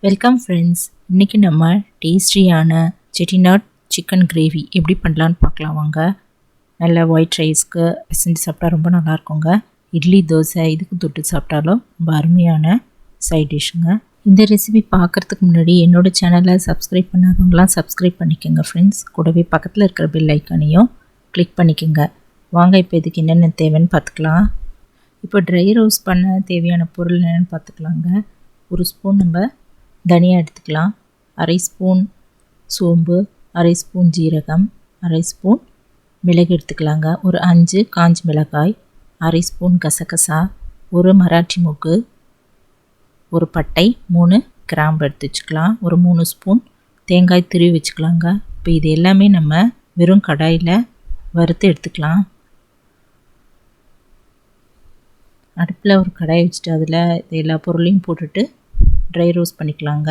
Welcome friends. இன்றைக்கி நம்ம டேஸ்டியான செட்டிநாட் சிக்கன் கிரேவி எப்படி பண்ணலான்னு பார்க்கலாம் வாங்க. நல்ல ஒயிட் ரைஸ்க்கு செஞ்சு சாப்பிட்டா ரொம்ப நல்லாயிருக்குங்க. இட்லி தோசை இதுக்கு தொட்டு சாப்பிட்டாலும் ரொம்ப அருமையான சைட் டிஷ்ஷுங்க. இந்த ரெசிபி பார்க்குறதுக்கு முன்னாடி என்னோடய சேனலை சப்ஸ்கிரைப் பண்ணாதவங்களாம் சப்ஸ்கிரைப் பண்ணிக்கோங்க ஃப்ரெண்ட்ஸ். கூடவே பக்கத்தில் இருக்கிற பெல் ஐக்கானையும் கிளிக் பண்ணிக்கோங்க. வாங்க இப்போ இதுக்கு என்னென்ன தேவைன்னு பார்த்துக்கலாம். இப்போ ட்ரை ரோஸ்ட் பண்ண தேவையான பொருள் என்னென்னு பார்த்துக்கலாங்க. ஒரு ஸ்பூன் நம்ம தனியா எடுத்துக்கலாம், அரை ஸ்பூன் சோம்பு, அரை ஸ்பூன் ஜீரகம், அரை ஸ்பூன் மிளகு எடுத்துக்கலாங்க, ஒரு 5 காஞ்ச மிளகாய், அரை ஸ்பூன் கசகசா, ஒரு மராட்டி மொக்கு, ஒரு பட்டை, 3 கிராம்பு எடுத்து வச்சுக்கலாம், ஒரு 3 ஸ்பூன் தேங்காய் துருவி வச்சுக்கலாங்க. இப்போ இது எல்லாமே நம்ம வெறும் கடாயில் வறுத்து எடுத்துக்கலாம். அடுப்பில் ஒரு கடாய் வச்சுட்டு அதில் எல்லா பொருளையும் போட்டுட்டு ட்ரை ரோஸ்ட் பண்ணிக்கலாங்க.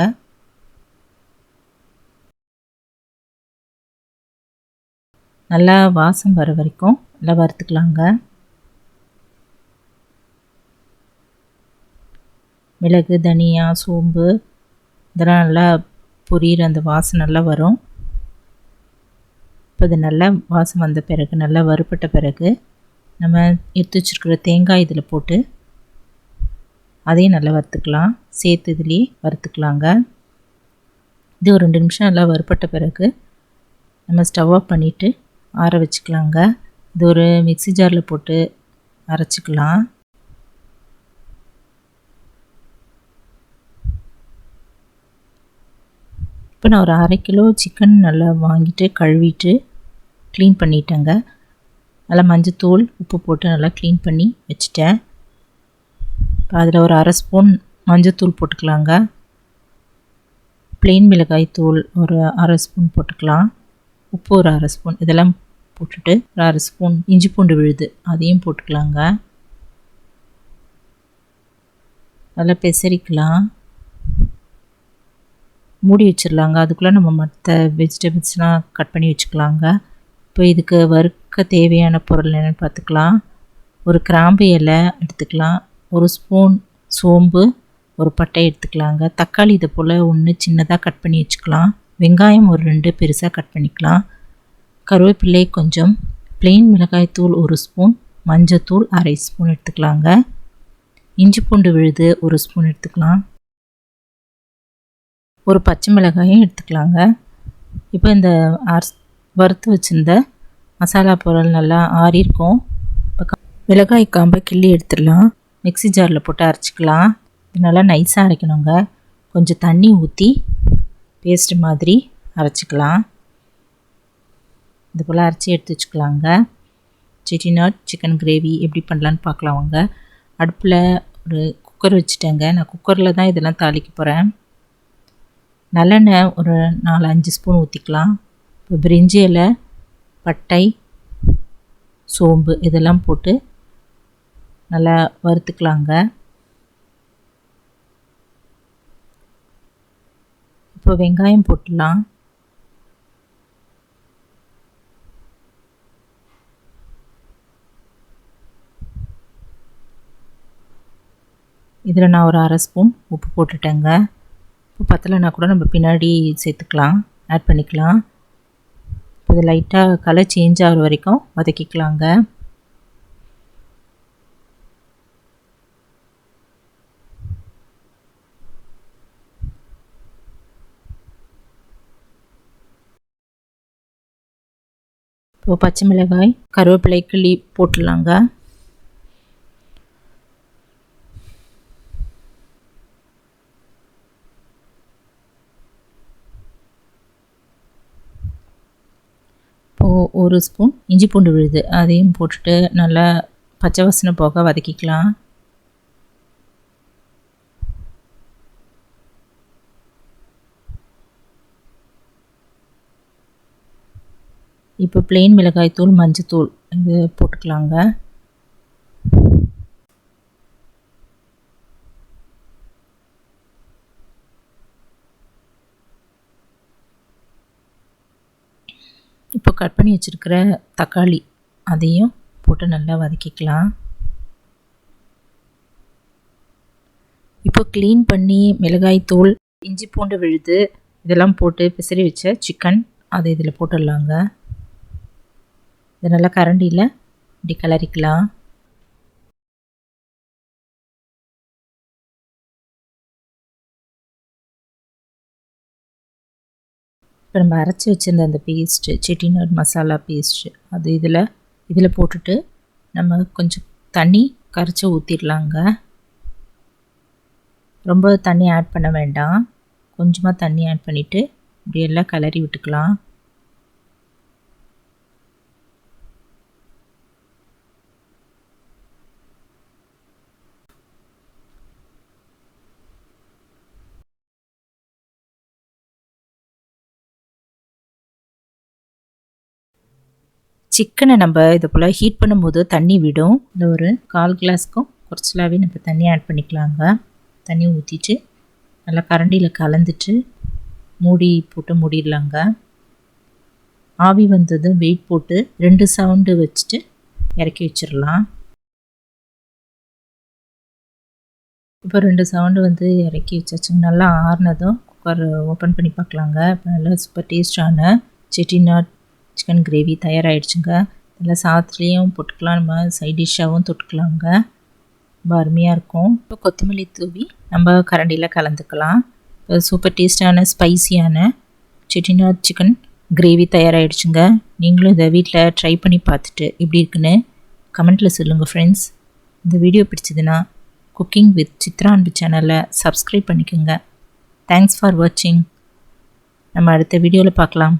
நல்லா வாசம் வர வரைக்கும் நல்லா வறுத்துக்கலாங்க. மிளகு, தனியா, சோம்பு இதெல்லாம் நல்லா பொரியிற அந்த வாசம் நல்லா வரும். இப்போ இது நல்லா வாசம் வந்த பிறகு, நல்லா வறுப்பட்ட பிறகு நம்ம எடுத்து வச்சுருக்கிற தேங்காய் இதில் போட்டு அதையும் நல்லா வறுத்துக்கலாம். சேர்த்து இதுலேயே வறுத்துக்கலாங்க. இது ஒரு 2 நிமிஷம் நல்லா வறுப்பட்ட பிறகு நம்ம ஸ்டவ் ஆஃப் பண்ணிவிட்டு ஆற வச்சுக்கலாங்க. இது ஒரு மிக்ஸி ஜாரில் போட்டு அரைச்சிக்கலாம். இப்போ நான் ஒரு 1/2 கிலோ சிக்கன் நல்லா வாங்கிட்டு கழுவிட்டு க்ளீன் பண்ணிட்டேங்க. நல்லா மஞ்சத்தூள் உப்பு போட்டு நல்லா க்ளீன் பண்ணி வச்சுட்டேன். இப்போ அதில் ஒரு 1/2 ஸ்பூன் மஞ்சத்தூள் போட்டுக்கலாங்க. ப்ளெயின் மிளகாய் தூள் ஒரு 1/2 ஸ்பூன் போட்டுக்கலாம். உப்பு ஒரு 1/2 ஸ்பூன் இதெல்லாம் போட்டுட்டு ஒரு 1/2 ஸ்பூன் இஞ்சி பூண்டு விழுது அதையும் போட்டுக்கலாங்க. நல்லா பெசரிக்கலாம். மூடி வச்சிடலாங்க. அதுக்குள்ளே நம்ம மற்ற வெஜிடபிள்ஸ்லாம் கட் பண்ணி வச்சுக்கலாங்க. இப்போ இதுக்கு வறுக்க தேவையான பொருள் என்னென்னு பார்த்துக்கலாம். ஒரு கிராம்பு இலை எடுத்துக்கலாம், ஒரு ஸ்பூன் சோம்பு, ஒரு பட்டை எடுத்துக்கலாங்க. தக்காளி இதை போல் 1 சின்னதாக கட் பண்ணி வச்சுக்கலாம். வெங்காயம் ஒரு 2 பெருசாக கட் பண்ணிக்கலாம். கருவேப்பிலை கொஞ்சம், ப்ளெயின் மிளகாய் தூள் 1 ஸ்பூன், மஞ்சத்தூள் 1/2 ஸ்பூன் எடுத்துக்கலாங்க. இஞ்சி பூண்டு விழுது 1 ஸ்பூன் எடுத்துக்கலாம். ஒரு பச்சை மிளகாயும் எடுத்துக்கலாங்க. இப்போ இந்த வறுத்து வச்சுருந்த மசாலா பொருள் நல்லா ஆறியிருக்கும். இப்போ மிளகாய் காம்பை கிள்ளி எடுத்துடலாம். மிக்ஸி ஜாரில் போட்டு அரைச்சிக்கலாம். இது நல்லா நைஸாக அரைக்கணுங்க. கொஞ்சம் தண்ணி ஊற்றி பேஸ்ட்டு மாதிரி அரைச்சிக்கலாம். இது போல் அரைச்சி எடுத்து வச்சுக்கலாங்க. செட்டிநாட் சிக்கன் கிரேவி எப்படி பண்ணலான்னு பார்க்கலாம் வாங்க. அடுப்பில் ஒரு குக்கர் வச்சுட்டேங்க. நான் குக்கரில் தான் இதெல்லாம் தாளிக்க போகிறேன். நல்லெண்ணெய் ஒரு 4-5 ஸ்பூன் ஊற்றிக்கலாம். இப்போ பிரிஞ்சி இலை, பட்டை, சோம்பு இதெல்லாம் போட்டு நல்லா வறுத்துக்கலாங்க. இப்போ வெங்காயம் போட்டுடலாம். இதில் நான் ஒரு 1/2 ஸ்பூன் உப்பு போட்டுட்டேங்க. உப்பு பத்தலைன்னா கூட நம்ம பின்னாடி சேர்த்துக்கலாம், ஆட் பண்ணிக்கலாம். இது லைட்டாக கலர் சேஞ்ச் ஆகிற வரைக்கும் வதக்கிக்கலாங்க. இப்போ பச்சை மிளகாய், கருவேப்பிலை கிள்ளி போட்டுடலாங்க. இப்போது 1 ஸ்பூன் இஞ்சி பூண்டு விழுது அதையும் போட்டுட்டு நல்லா பச்சை வாசனை போக வதக்கிக்கலாம். இப்போ ப்ளெயின் மிளகாய் தூள், மஞ்சத்தூள் இது போட்டுக்கலாங்க. இப்போ கட் பண்ணி வச்சுருக்கிற தக்காளி அதையும் போட்டு நல்லா வதக்கிக்கலாம். இப்போ க்ளீன் பண்ணி மிளகாய் தூள் இஞ்சி பூண்டு விழுது இதெல்லாம் போட்டு பிசறி வச்ச சிக்கன் அதை இதில் போட்டுடலாங்க. இது நல்லா கரண்டியில் இப்படி கிளறிக்கலாம். இப்போ நம்ம அரைச்சி வச்சுருந்த அந்த பேஸ்ட்டு செட்டிநாட் மசாலா பேஸ்ட்டு அது இதில் போட்டுட்டு நம்ம கொஞ்சம் தண்ணி கரைச்சி ஊற்றிடலாங்க. ரொம்ப தண்ணி ஆட் பண்ண வேண்டாம், கொஞ்சமாக தண்ணி ஆட் பண்ணிவிட்டு இப்படி எல்லாம் கிளறி விட்டுக்கலாம். சிக்கனை நம்ம இது போல் ஹீட் பண்ணும்போது தண்ணி விடும். இந்த ஒரு 1/4 கிளாஸ்க்கும் குறைச்சலாகவே நம்ம தண்ணி ஆட் பண்ணிக்கலாங்க. தண்ணி ஊற்றிட்டு நல்லா கரண்டியில் கலந்துட்டு மூடி போட்டு மூடிடலாங்க. ஆவி வந்தது வெயிட் போட்டு 2 சவுண்டு வச்சுட்டு இறக்கி வச்சிடலாம். இப்போ 2 சவுண்டு வந்து இறக்கி வச்சாச்சுங்க. நல்லா ஆறுனதும் குக்கர் ஓப்பன் பண்ணி பார்க்கலாங்க. இப்போ நல்லா சூப்பர் டேஸ்டான செட்டிநாட் சிக்கன் கிரேவி தயாராகிடுச்சுங்க. நல்லா சாதத்துலேயும் போட்டுக்கலாம், நம்ம சைட் டிஷ்ஷாகவும் தொட்டுக்கலாங்க. ரொம்ப அருமையாக இருக்கும். இப்போ கொத்தமல்லி தூவி நம்ம கரண்டியில் கலந்துக்கலாம். இப்போ சூப்பர் டேஸ்டான ஸ்பைசியான செட்டிநாட் சிக்கன் கிரேவி தயாராகிடுச்சுங்க. நீங்களும் இதை வீட்டில் ட்ரை பண்ணி பார்த்துட்டு எப்படி இருக்குன்னு கமெண்ட்டில் சொல்லுங்கள் ஃப்ரெண்ட்ஸ். இந்த வீடியோ பிடிச்சதுன்னா குக்கிங் வித் சித்ரா அன்பு சேனலை சப்ஸ்கிரைப் பண்ணிக்கோங்க. தேங்க்ஸ் ஃபார் வாட்சிங். நம்ம அடுத்த வீடியோவில் பார்க்கலாம்.